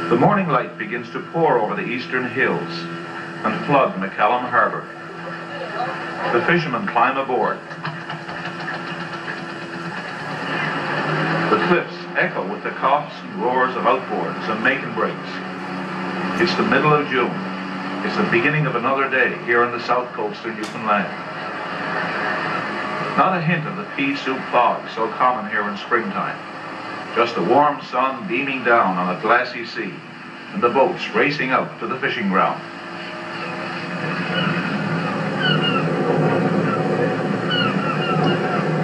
The morning light begins to pour over the eastern hills and flood McCallum Harbour. The fishermen climb aboard. The cliffs echo with the coughs and roars of outboards and making breaks. It's the middle of June. It's the beginning of another day here on the south coast of Newfoundland. Not a hint of the pea soup fog so common here in springtime. Just the warm sun beaming down on a glassy sea and the boats racing out to the fishing ground.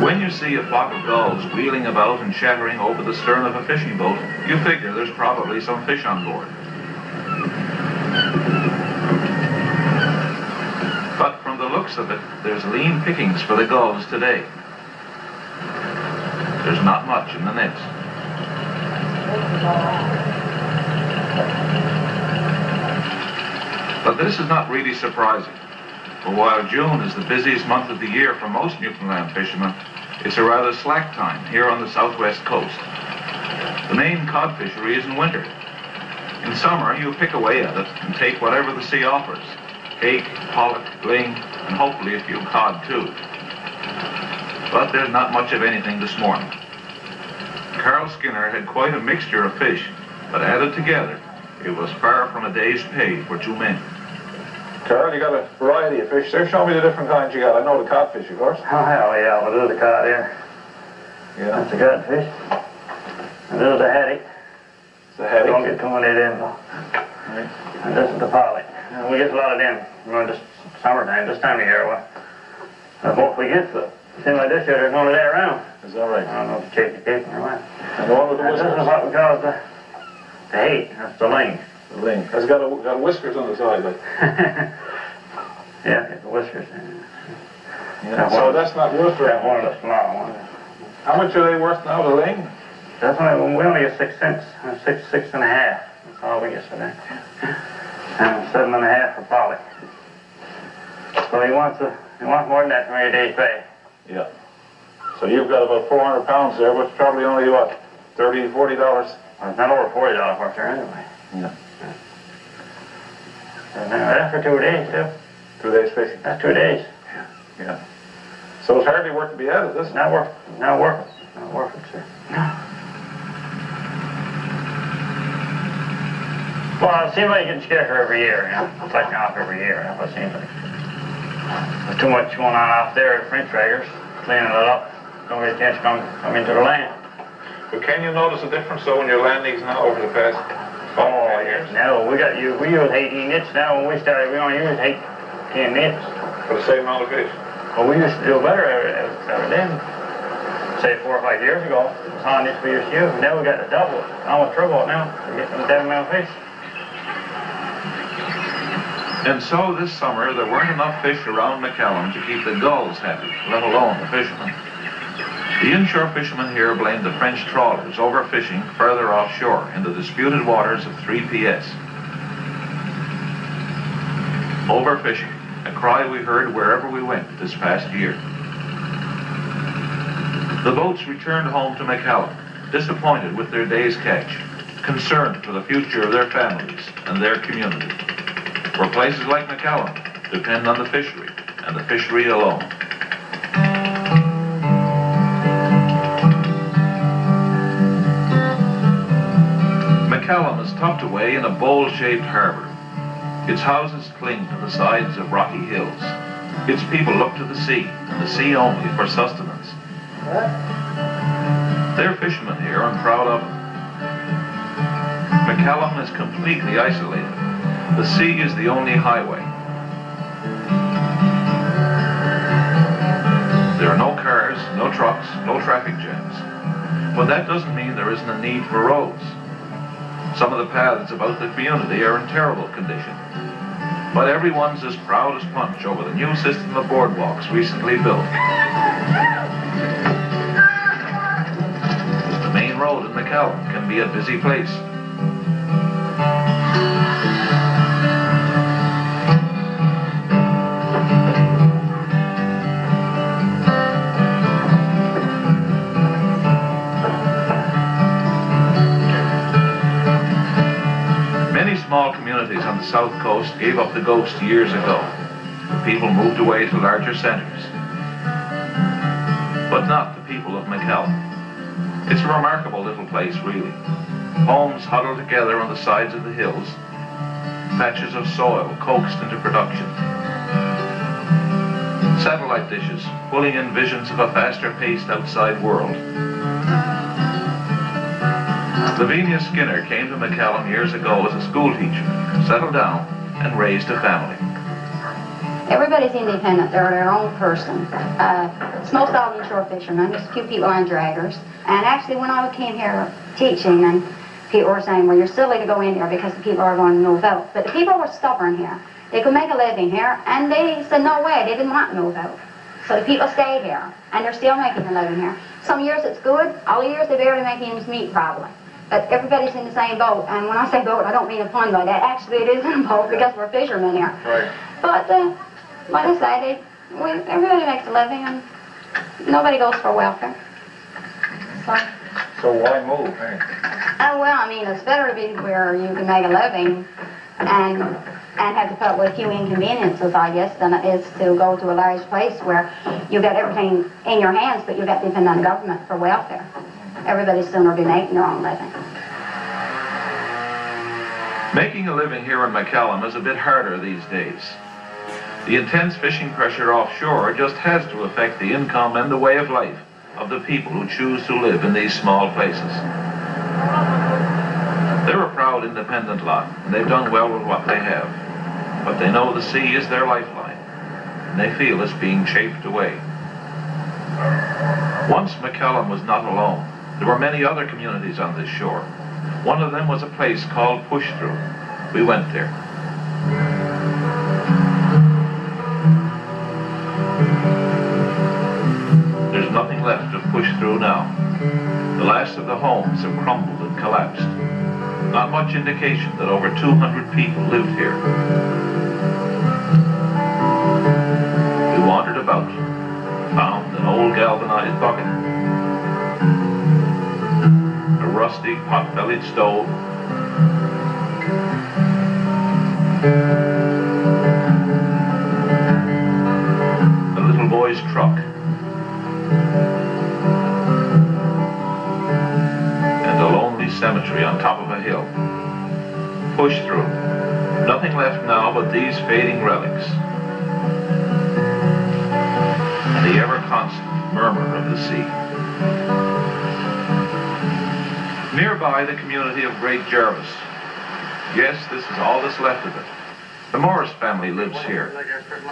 When you see a flock of gulls wheeling about and chattering over the stern of a fishing boat, you figure there's probably some fish on board. But from the looks of it, there's lean pickings for the gulls today. There's not much in the nets. But this is not really surprising, for while June is the busiest month of the year for most Newfoundland fishermen, it's a rather slack time here on the southwest coast. The main cod fishery is in winter. In summer, you pick away at it and take whatever the sea offers. Hake, pollock, ling, and hopefully a few cod too. But there's not much of anything this morning. Carl Skinner had quite a mixture of fish, but added together, it was far from a day's pay for two men. Carl, you got a variety of fish there. Show me the different kinds you got. I know the codfish, of course. Oh, hell yeah, well, this is the cod here. Yeah. That's the codfish. And this is the haddock. It's the haddock. Don't get too many of them, though. Right. And this is the pollock. And we get a lot of them, this summertime, this time of year. Well, that's what we get. So, it seems like this year there's only there around. Is that right? I don't know if it's chasing or what. And the one with the whiskers? This is what we call the hake. That's the ling. The ling. It's got whiskers on the side, like. Yeah, it's the whiskers. Yeah. So that's not worth it. That's one of the small ones. How much are they worth now, the ling? That's only, we only get 6 cents. 6 and a half. That's all we get for that. And 7 and a half for pollock. So he wants more than that for every day's pay. Yeah. So you've got about 400 pounds there, which is probably only what, $30, $40? Well, it's not over $40 for sure anyway. Yeah. And that's for 2 days too. 2 days fishing. That's 2 days. Yeah. Yeah. So it's hardly worth to be at it, isn't it? Not worth it, sir. No. Well, it seems like it gets scarcer every year, you know. It's like off every year, that's what it seems like. There's too much going on out there, French draggers, cleaning it up. Don't get a chance to come into the land. But can you notice a difference though in your landings now over the past 5 years? No, we use 18 nits now. When we started, we only used 10 nits. For the same amount of fish? Well, we used to do better every then. Say 4 or 5 years ago, it's how nits we used to use. Now we got to double it, almost triple it now to get them 7 amount of fish. And so this summer, there weren't enough fish around McCallum to keep the gulls happy, let alone the fishermen. The inshore fishermen here blamed the French trawlers overfishing further offshore in the disputed waters of 3PS. Overfishing, a cry we heard wherever we went this past year. The boats returned home to McCallum, disappointed with their day's catch, concerned for the future of their families and their community. For places like McCallum depend on the fishery, and the fishery alone. McCallum is tucked away in a bowl-shaped harbour. Its houses cling to the sides of rocky hills. Its people look to the sea, and the sea only, for sustenance. They're fishermen here, and proud of them. McCallum is completely isolated. The sea is the only highway. There are no cars, no trucks, no traffic jams. But that doesn't mean there isn't a need for roads. Some of the paths about the community are in terrible condition. But everyone's as proud as punch over the new system of boardwalks recently built. The main road in McCallum can be a busy place. small communities on the south coast gave up the ghost years ago. The people moved away to larger centres. But not the people of McCallum. It's a remarkable little place, really. Homes huddled together on the sides of the hills, patches of soil coaxed into production. Satellite dishes pulling in visions of a faster-paced outside world. Lavinia Skinner came to McCallum years ago as a school teacher, settled down, and raised a family. Everybody's independent. They're their own person. It's most all inshore fishermen. There's a few people on draggers. And actually, when I came here teaching, and people were saying, well, you're silly to go in there because the people are going to move out. But the people were stubborn here. They could make a living here, and they said no way. They didn't want to move out. So the people stayed here, and they're still making a living here. Some years it's good. All the years they barely make ends meet, probably. But everybody's in the same boat. And when I say boat, I don't mean a pun by that. Actually, it is in a boat because we're fishermen here. Right. But like I say, everybody makes a living, and nobody goes for welfare. So why move, eh? Well, I mean, it's better to be where you can make a living and have to put up with a few inconveniences, I guess, than it is to go to a large place where you get everything in your hands, but you got to depend on the government for welfare. Everybody sooner be making their own living. Making a living here in McCallum is a bit harder these days. The intense fishing pressure offshore just has to affect the income and the way of life of the people who choose to live in these small places. They're a proud, independent lot, and they've done well with what they have. But they know the sea is their lifeline, and they feel it's being chafed away. Once McCallum was not alone. There were many other communities on this shore. One of them was a place called Push Through. We went there. There's nothing left of Push Through now. The last of the homes have crumbled and collapsed. Not much indication that over 200 people lived here. We wandered about, found an old galvanized bucket, a rusty pot-bellied stove, a little boy's truck, and a lonely cemetery on top of a hill. Push through. Nothing left now but these fading relics and the ever-constant murmur of the sea. Nearby, the community of Great Jervis. Yes, this is all that's left of it. The Morris family lives here.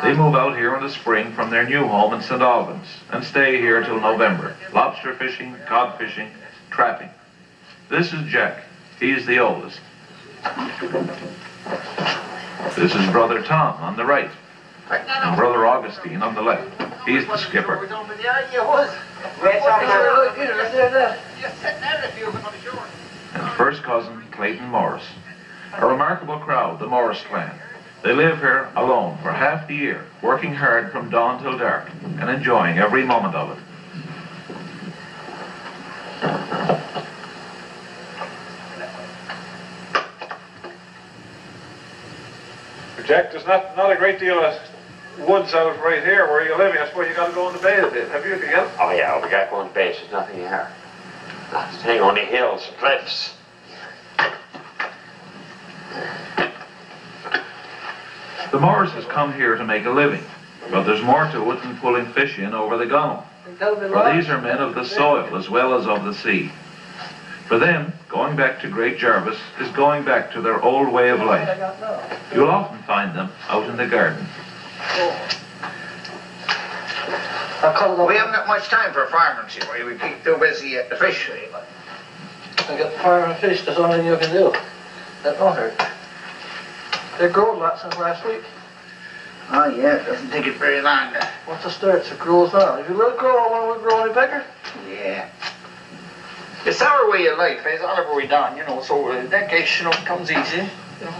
They move out here in the spring from their new home in St. Albans and stay here till November. Lobster fishing, cod fishing, trapping. This is Jack. He's the oldest. This is Brother Tom on the right, and Brother Augustine on the left. He's the skipper. And first cousin Clayton Morris. A remarkable crowd, the Morris clan. They live here alone for half the year, working hard from dawn till dark, and enjoying every moment of it. Jack, there's not a great deal of woods out right here where you're living. I suppose you got to go in the bay a bit. Have you again? Oh yeah, we got to go in the bay. There's nothing here. Nothing, only hills and cliffs. The Morrises come here to make a living, but there's more to it than pulling fish in over the gunnel. For these are men of the soil as well as of the sea. For them, going back to Great Jervis is going back to their old way of life. You'll often find them out in the garden. We haven't got much time for farming, see, boy. We keep too busy at the fishery. I got farming fish, there's nothing you can do. That don't hurt. They grow a lot since last week. Oh, yeah, it doesn't take it very long. Once it starts, it grows now. If you let it grow, when we grow any bigger? Yeah. It's our way of life, it's all over we done, you know, so in that case, you know, it comes easy, you know.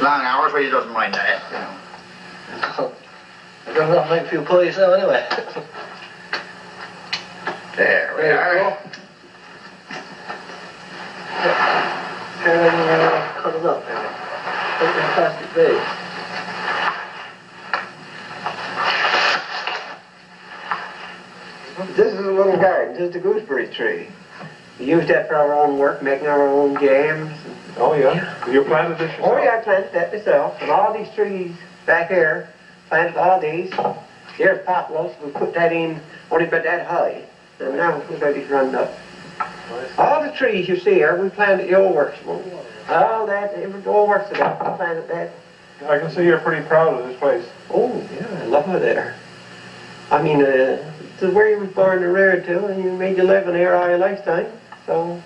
Long hours, well, he doesn't mind that, you know. I got enough to make a few plays now, anyway. There we are. Cut them bottles up in it. Put it in a plastic bag. This is a little garden, this is a gooseberry tree. We use that for our own work, making our own jams. Oh, yeah? You planted this yourself? Oh, yeah, I planted that myself. And all these trees back here, planted all these. Here's poplars, we put that in only about that high. And now we've got these run up. All the trees you see here, we planted the old works. All that, the old works of that, we planted that. I can see you're pretty proud of this place. Oh, yeah, I love it there. I mean, this is where you was born and reared to, and you made your living here all your lifetime. So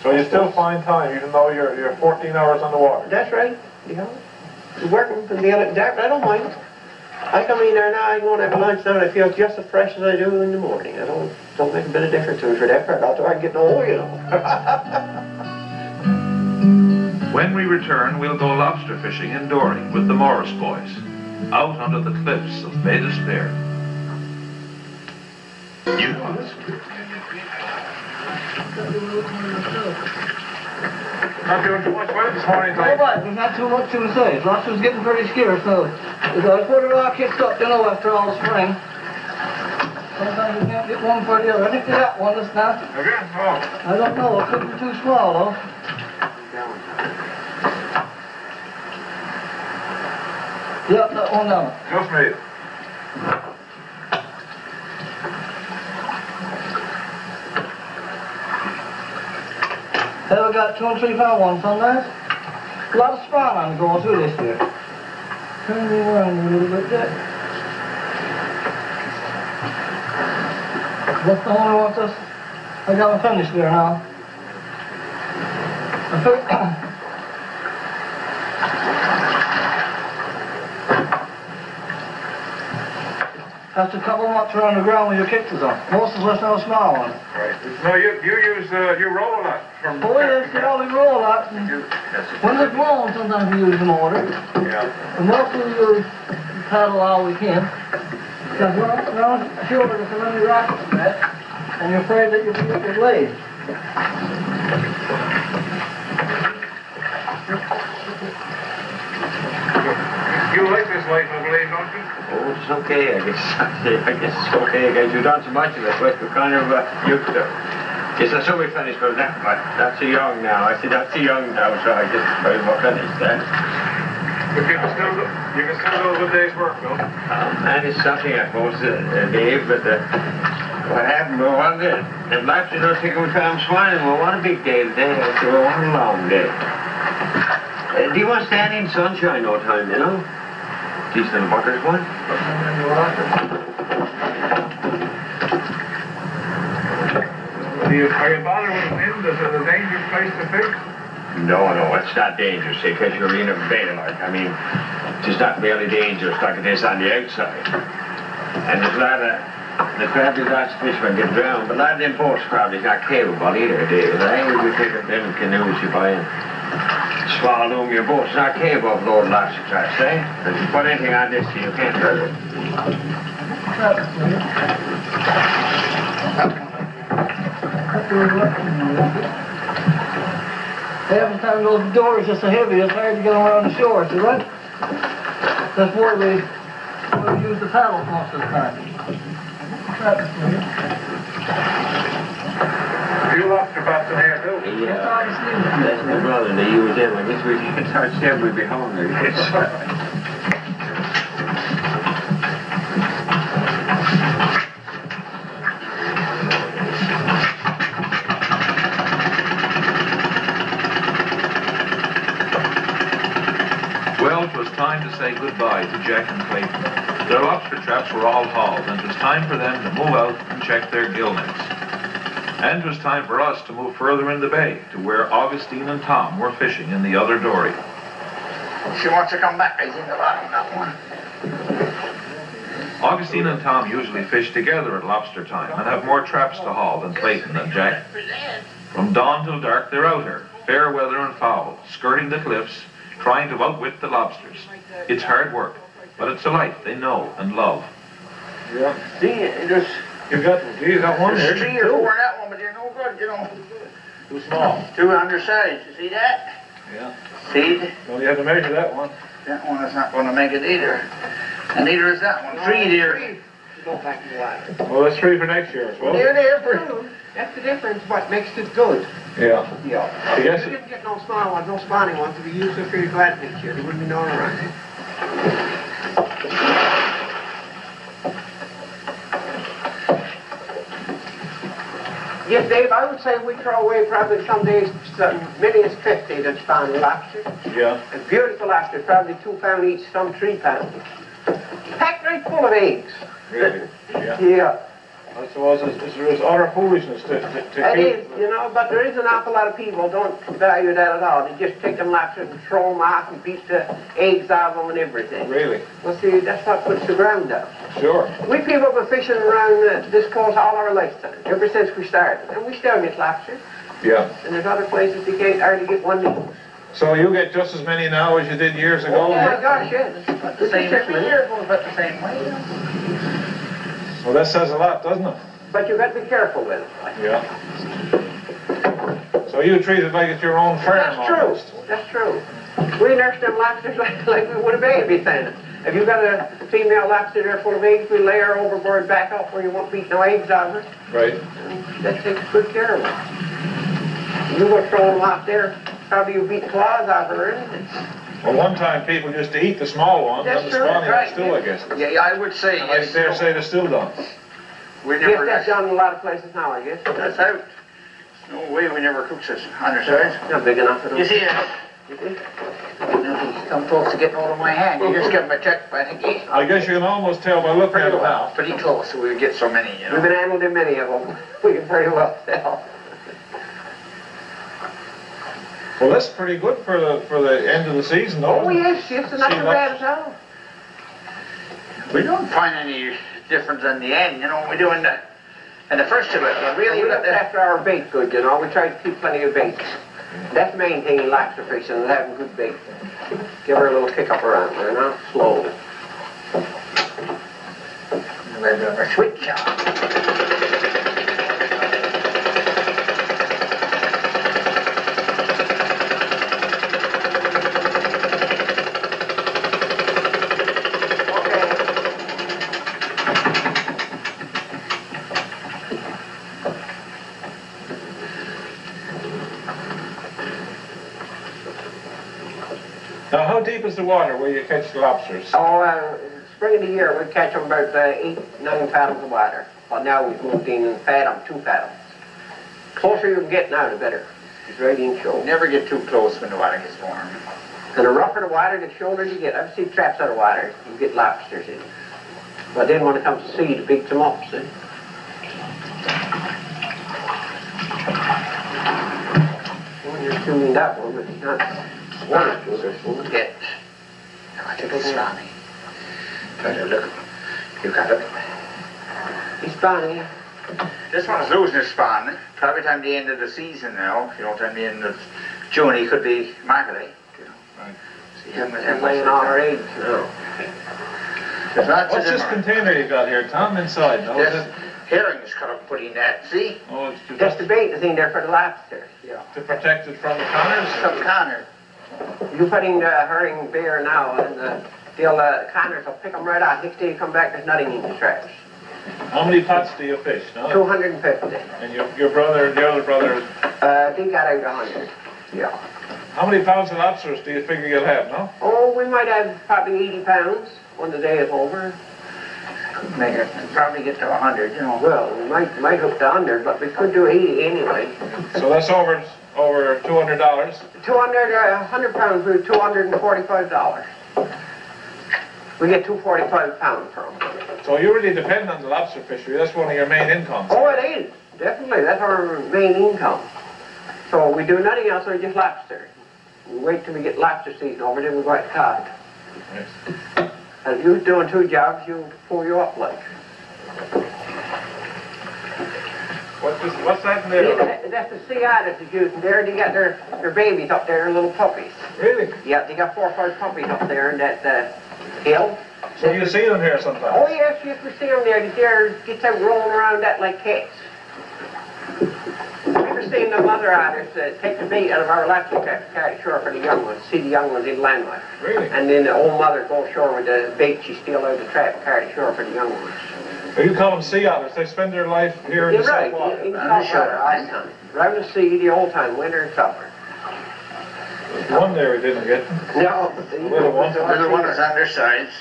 you still find time, even though you're 14 hours on the water. that's right. You know, you're working from the other. That I don't mind. I come in there now. I go and have lunch now, and I feel just as fresh as I do in the morning. I don't make a bit of difference to me for that part. Although I get no oil, you know. When we return, we'll go lobster fishing in Dory with the Morris boys, out under the cliffs of Bay Despair. Not doing too much work this morning, All right, there's not too much to say. Lobster's getting pretty scarce, so I put it all kicked up, you know, after all the spring. Sometimes you can't get one for the other. I think we got one this time. Okay? Oh. I don't know, it could be too small, though. Yep, that one down. Just made. Have we got 2 and 3 pound ones on that? A lot of spawn on going through this year. Turn me around a little bit there. What's the one who wants us? I got them finished there now. That's a couple much around the ground with your kickers on. Most of us know small ones. Right. No, you roll a lot from. Oh yes, you know, we roll a lot. When they're blown, sometimes we use the motor. Yeah. And mostly we use paddle all we can. Because well, sure, there's so many rocks in that, and you're afraid that you'll be your blade. You like this life, I believe, don't you? Oh, it's okay, I guess. I guess it's okay. I guess you've done so much of it, but we're kind of used to it. Yes, I saw we finished with that, but that's too young now. I said that's too young now, so I guess we're finished then. But you can still do a good day's work, though. And it's something, I suppose, Dave, but what happened, we wanted if life's not taking we found swine, we want a big day today, so we want a long day. Do you want to stand in sunshine all the time, you know? Decent little bucket one. Are you bothered with the wind? Is it a dangerous place to fish? No, it's not dangerous, because you're in a bay, like, I mean, it's not really dangerous like it is on the outside. And there's a lot of, there's probably lots of fishermen get drowned, but a lot of them boats probably not capable either, Dave. I think we pick up them canoes you buy in. Small room, your boat's not capable of loading lots of trash, eh? If you put anything on this, you can't hurt it. Every time those doors are so heavy, it's hard to get them around the shore, see right? That's why we use the paddle most of the time. You lobster bats in here, too? Yeah, that's my brother, they use them. I guess we can start saying we'd be hungry. Well, it was time to say goodbye to Jack and Clayton. Their lobster traps were all hauled, and it was time for them to move out and check their gill nets. And it was time for us to move further in the bay to where Augustine and Tom were fishing in the other dory. She wants to come back. He's in the bottom, that one. Augustine and Tom usually fish together at lobster time and have more traps to haul than Clayton and Jack. From dawn till dark, they're out here, fair weather and foul, skirting the cliffs, trying to outwit the lobsters. It's hard work, but it's a life they know and love. Yeah. See, there's You got one there. 3 or 4 in that one, but they're no good, you know. Too small. Too undersized, you see that? Yeah. Seed. Well, you have to measure that one. That one is not going to make it either. And neither is that one. 3 deer. Go back to the water. Well, that's 3 for next year as well. That's the difference, what makes it good. Yeah. Yeah. I guess You didn't get no small ones, no spawning ones. If you use them for your glad next year, there wouldn't be no around. Yes, Dave, I would say we throw away probably some days many as 50 that spawn lobster. Yeah. A beautiful lobster, probably 2 pound each, some 3 pounds. Packed right full of eggs. Really? Yeah. Yeah. I suppose there's utter foolishness to It keep. is, you know, but there is an awful lot of people don't value that at all. They just take them lobsters and throw them off and beat the eggs out of them and everything. Really? Well, see, that's what puts the ground down. Sure. We people have been fishing around this coast all our lifetime, ever since we started, and we still get lobsters. Yeah. And there's other places you can't hardly get one meal. So you get just as many now as you did years ago? Oh my gosh, yes. But the same every year goes about the same way. Well, that says a lot, doesn't it? But you've got to be careful with it. Yeah. So you treat it like it's your own farm That's true. almost. That's true. We nurse them lobsters like we would a baby thing. If you got a female lobster there full of eggs, we lay her overboard back up where you won't beat no eggs out of her. Right. And that takes good care of her. You go throw them out there, probably you beat claws out of her. Well, one time people used to eat the small ones That's and the true, spawning right, ones still, I guess. Yeah, I would say And I yes. dare say they're still done. We Yes, never. that's done in a lot of places now, I guess. That's out. No way we never cooked this undersize. Not big enough for them. You see it? Come close to getting hold of my hand. You just give him a check, but I think he. I guess you can almost tell by looking at it now. Pretty close, so we would get so many, you We've know. been handling many of them. We can very well tell. Well, that's pretty good for the end of the season, though. Oh yes, yes, and not too bad at all. We don't find any difference in the end, you know, we do in the first of it. But really, We look after our bait good, you know. We try to keep plenty of bait. That's the main thing in lobster fishing, is having good bait. Give her a little kick up around there, now slowly. a little bit of a switch on. Now, how deep is the water where you catch the lobsters? Oh, spring of the year, we catch them about 8, 9 fathoms of water. But now we've moved in and fathom, 2 fathoms. Closer you can get now, the better. It's right in shoal. Never get too close when the water gets warm. And the rougher the water, the shoulder you get. I've seen traps out of water, you get lobsters in. But then when it comes to seed, it beats them up, see? Well, you're tuning that one, but it's not. Get. I think it's Ronnie. Try to look. You got it. He's spawning. This one's losing his spawn. Probably time the end of the season now. If you don't time the end of June, he could be marketing. You know. Right. See him with He's him. laying all our eggs now. There's lots What's of this them. container you got here, Tom, inside? No, is This it? herring's cut up putting that. See? Oh, it's That's the just bait that's in there for the lobster. Yeah. to protect it from the conners? Some Connor. You put in the herring bear now, and the conners will pick them right out. Next day you come back, there's nothing in the traps. How many pots do you fish? No? 250. And your brother, the other brother, They got out 100. Yeah. how many pounds of lobsters do you figure you'll have, no? Oh, we might have probably 80 pounds when the day is over. Make it probably get to 100, you know. Well, we might hook to 100, but we could do 80 anyway. So that's over $200. 100 pounds, we're $245. We get $245 pounds from them. So you really depend on the lobster fishery. That's one of your main incomes. Oh, it is. Definitely. That's our main income. So we do nothing else, we just lobster. We wait till we get lobster season over, then we go out cod. Yes. And if you're doing 2 jobs, you'll pull you up like. What's that in there? That's the sea otters that's using there. They got their babies up there, their little puppies. Really? Yeah, they got 4 or 5 puppies up there in that hill. So you see them here sometimes? Oh yes, yes, we see them there. They gets out rolling around that like cats. You ever see seen the mother otters take the bait out of our electric trap to carry ashore for the young ones, see the young ones in land life. Really? And then the old mother goes ashore with the bait she steals out of the trap and carry ashore for the young ones. Well, you call them sea otters. They spend their life here in You're the right, salt water. in the salt water all the time. Around the sea the whole time, winter and summer. One there we didn't get. No, The little one. The little one is undersized.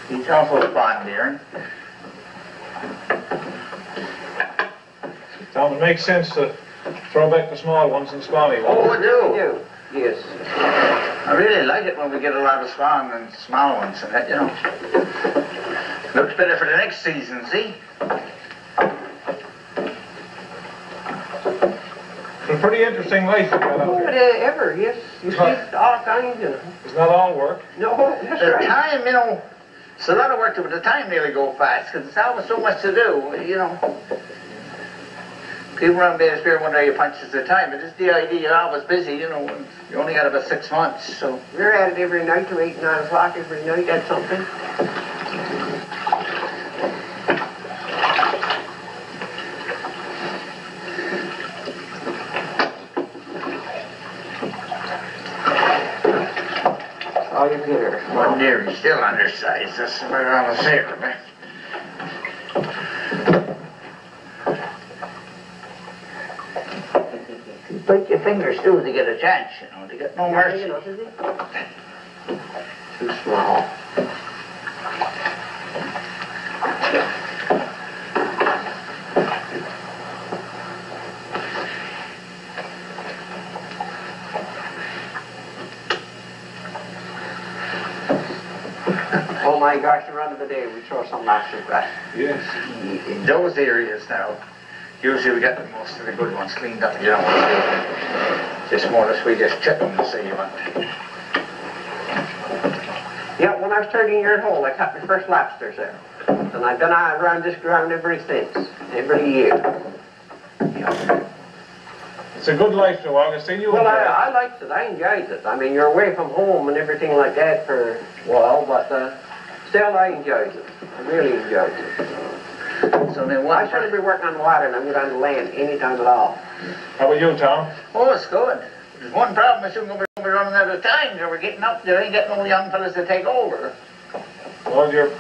He's also a pond deer. Tom, it makes sense to throw back the small ones and spawny ones. Oh, I do. Yes. I really like it when we get a lot of spawn and small ones and that, you know. Looks better for the next season, see? It's a pretty interesting life you got out Oh, here. ever, yes. You see all kinds, you know. It's not all work. No, that's The right. time, you know, it's a lot of work, but the time nearly go fast because it's always so much to do, you know. People around Bay of Spirit wonder how you punches the time, but it's the idea you're always busy, you know. And you only got about 6 months, so. We're at it every night till 8, 9 o'clock every night, that's something. All you get One deer, he's still undersized. That's what I want to say, man. You bite your fingers too to get a chance, you know. They get no mercy. Too small. Oh my gosh, the run of the day, we throw some lobsters back. Yes. In those areas now, usually we get most of the good ones cleaned up, you know. This more or less we just chip them and say you want. Yeah, when I was 13 years old, I caught my first lobsters there. And I've been out around this ground ever since, every year. It's a good life though, Augustine. You Well, enjoy it. I liked it. I enjoyed it. I mean, you're away from home and everything like that for a while, but still I enjoyed it. I really enjoyed it. So then I one. shouldn't be working on the water and I'm good on the land anytime at all. How about you, Tom? Oh, it's good. There's one problem, we're soon going to be running out of time. So we're getting up there, ain't got no young fellas to take over. Well, you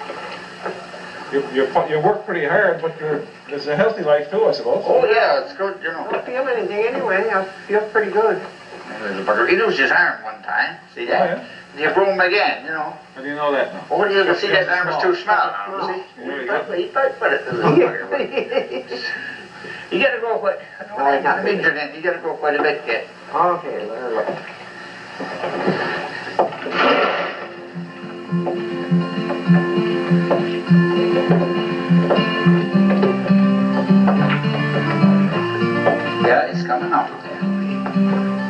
work pretty hard, but it's a healthy life too, I suppose. Oh yeah, it's good, you I know. don't feel anything anyway. I feel pretty good. There's a bugger. He lose his arm one time. See that? Oh, You broke him again, you know. How do you know that now? Oh, you can see that arm was too small Small. now, see? Yeah, He tried to put it to the bugger. You gotta go quite, I got it. you gotta go quite a bit yet. Okay, let her look. Yeah, it's coming out there.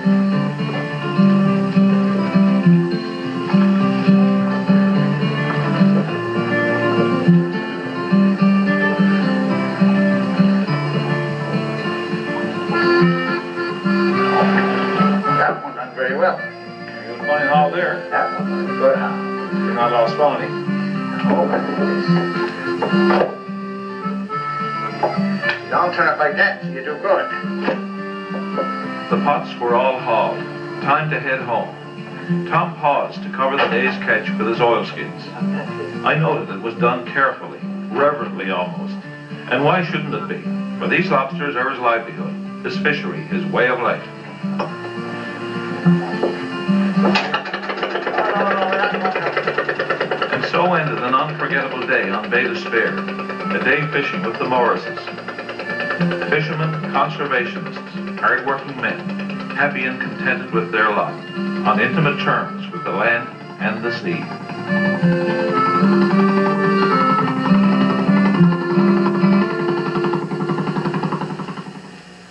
That one done very well. You'll find how there. That one done good. You're not all spawny. Oh, but it is. You don't turn it like that, you do good. The pots were all hauled. Time to head home. Tom paused to cover the day's catch with his oilskins. I noted it was done carefully, reverently almost. And why shouldn't it be? For these lobsters are his livelihood, his fishery, his way of life. And so ended an unforgettable day on Bay Despair, a day fishing with the Morrises. Fishermen, conservationists, hard-working men, happy and contented with their lot, on intimate terms with the land and the sea.